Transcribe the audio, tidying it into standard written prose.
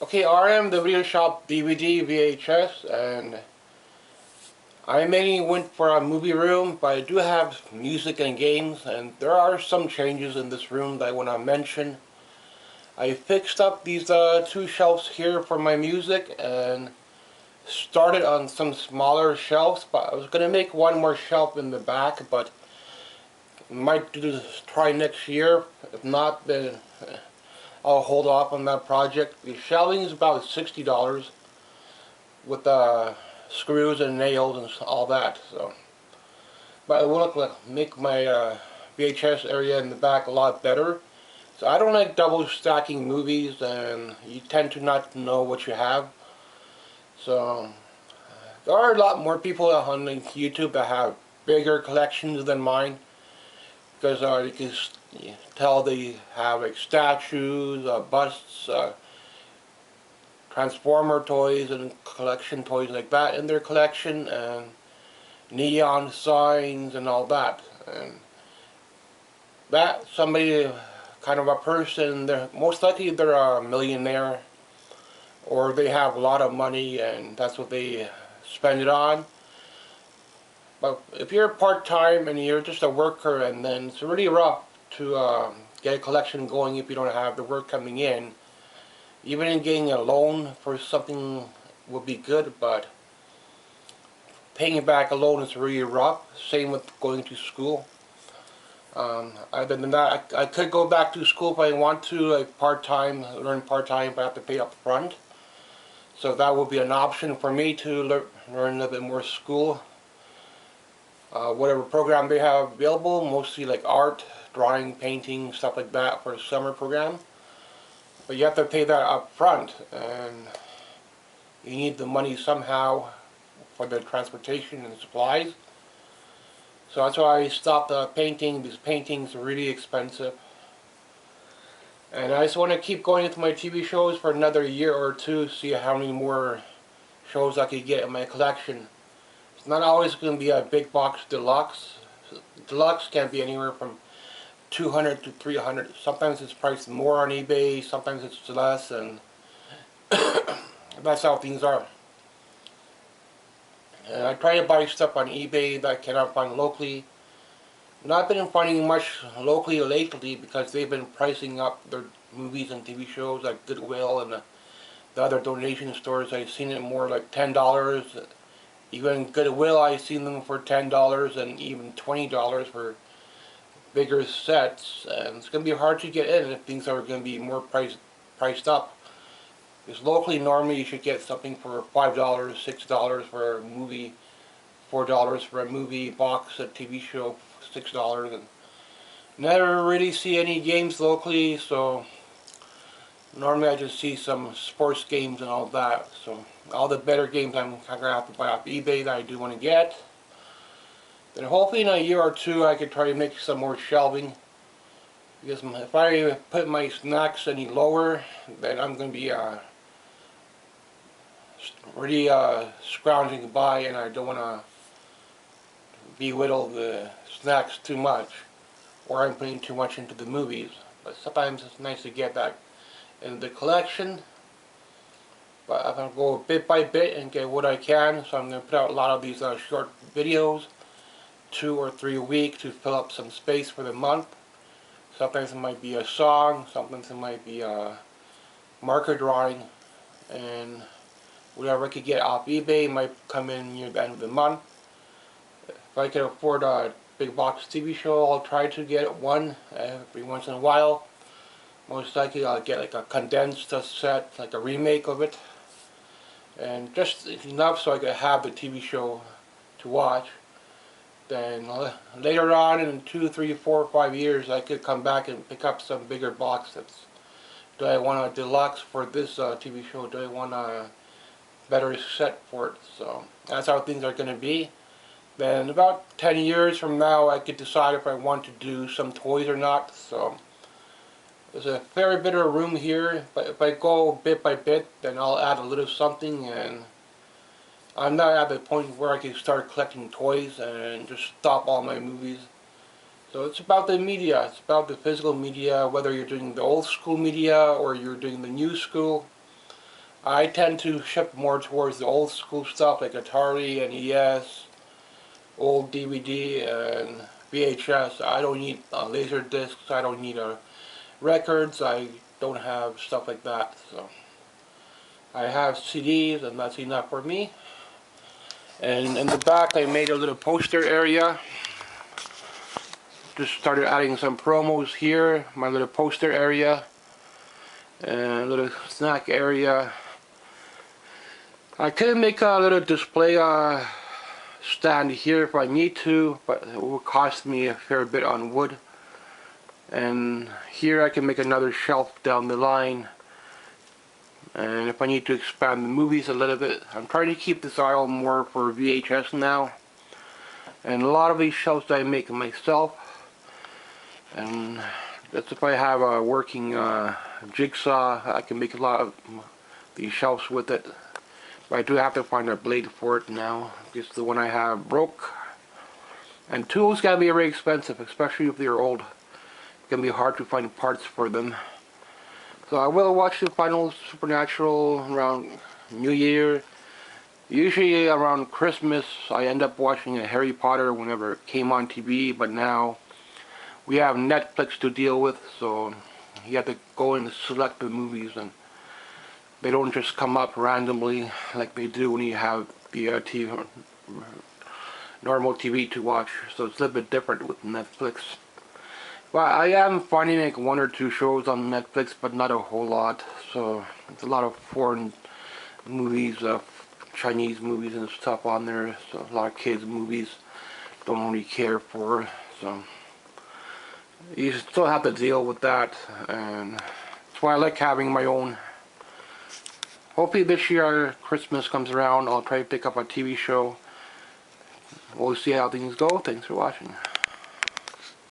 Okay, RM, the video shop DVD, VHS, and I mainly went for a movie room, but I do have music and games, and there are some changes in this room that I want to mention. I fixed up these two shelves here for my music, and started on some smaller shelves, but I was going to make one more shelf in the back, but might do this, try next year. If not, then I'll hold off on that project. The shelving is about $60 with screws and nails and all that. So, but it will make my VHS area in the back a lot better. So I don't like double stacking movies, and you tend to not know what you have. So there are a lot more people on YouTube that have bigger collections than mine, because you can tell they have like statues, busts, Transformer toys and collection toys like that in their collection, and neon signs and all that. And that somebody, kind of a person, they're most likely they're a millionaire, or they have a lot of money and that's what they spend it on. But if you're part-time and you're just a worker, and then it's really rough to get a collection going if you don't have the work coming in. Even in getting a loan for something would be good, but paying back a loan is really rough. Same with going to school. Other than that, I could go back to school if I want to, like part-time, learn part-time, but I have to pay up front. So that would be an option for me to learn a little bit more school. Whatever program they have available, mostly like art, drawing, painting, stuff like that for a summer program. But you have to pay that up front, and you need the money somehow for the transportation and supplies. So that's why I stopped painting, because paintings are really expensive. And I just want to keep going into my TV shows for another year or two, see how many more shows I could get in my collection. It's not always going to be a big box deluxe. Deluxe can be anywhere from $200 to $300. Sometimes it's priced more on eBay, sometimes it's less, and that's how things are. And I try to buy stuff on eBay that I cannot find locally. Not been finding much locally lately because they've been pricing up their movies and TV shows like Goodwill and the other donation stores. I've seen it more like $10. Even Goodwill, I've seen them for $10 and even $20 for bigger sets, and it's going to be hard to get in if things are going to be more priced up. Because locally, normally you should get something for $5, $6 for a movie, $4 for a movie box, a TV show, $6, and never really see any games locally. So normally I just see some sports games and all that. So all the better games I'm going to have to buy off eBay that I do want to get. Then hopefully in a year or two I could try to make some more shelving, because if I put my snacks any lower, then I'm going to be really scrounging by, and I don't want to belittle the snacks too much, or I'm putting too much into the movies. But sometimes it's nice to get that in the collection. But I'm going to go bit by bit and get what I can, so I'm going to put out a lot of these short videos, 2 or 3 a week, to fill up some space for the month. Sometimes it might be a song, sometimes it might be a marker drawing, and whatever I could get off eBay might come in near the end of the month. If I can afford a big box TV show, I'll try to get one every once in a while. Most likely I'll get like a condensed set, like a remake of it, and just enough so I could have the TV show to watch. Then later on in 2, 3, 4, 5 years I could come back and pick up some bigger box sets. Do I want a deluxe for this TV show? Do I want a better set for it? So that's how things are going to be. Then about 10 years from now I could decide if I want to do some toys or not. So there's a fair bit of room here, but if I go bit by bit, then I'll add a little something, and I'm not at the point where I can start collecting toys and just stop all my movies. So it's about the media, it's about the physical media, whether you're doing the old school media or you're doing the new school. I tend to shift more towards the old school stuff like Atari and ES, old DVD and VHS. I don't need laser discs. I don't need records. I don't have stuff like that. So I have CDs, and that's enough for me. And in the back, I made a little poster area. Just started adding some promos here. My little poster area and a little snack area. I could make a little display stand here if I need to, but it will cost me a fair bit on wood. And here I can make another shelf down the line. And if I need to expand the movies a little bit, I'm trying to keep this aisle more for VHS now. And a lot of these shelves I make myself. And that's if I have a working jigsaw, I can make a lot of these shelves with it. But I do have to find a blade for it now, because the one I have broke. And tools can be very expensive, especially if they're old. It can be hard to find parts for them. So I will watch the final Supernatural around New Year. Usually around Christmas I end up watching a Harry Potter whenever it came on TV, but now we have Netflix to deal with, so you have to go and select the movies, and they don't just come up randomly like they do when you have the TV, normal TV to watch. So it's a little bit different with Netflix. Well, I am finding like 1 or 2 shows on Netflix, but not a whole lot. So it's a lot of foreign movies, Chinese movies and stuff on there. So a lot of kids movies don't really care for. So you still have to deal with that, and that's why I like having my own. Hopefully this year Christmas comes around, I'll try to pick up a TV show. We'll see how things go. Thanks for watching.